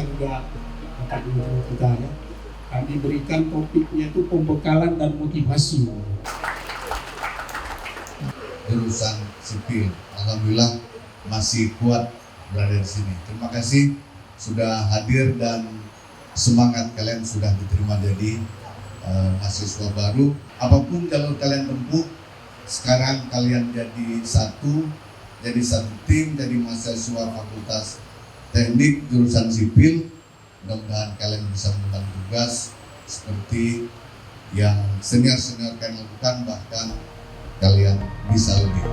kita juga Bapak Guru kita ya. Kami berikan topiknya itu pembekalan dan motivasi. Jurusan sipil, alhamdulillah masih kuat berada di sini. Terima kasih sudah hadir dan semangat kalian sudah diterima jadi mahasiswa baru. Apapun jalur kalian tempuh, sekarang kalian jadi satu tim, jadi mahasiswa Fakultas Teknik jurusan sipil. Mudah-mudahan kalian bisa mengemban tugas seperti yang senior kalian lakukan, bahkan kalian bisa lebih.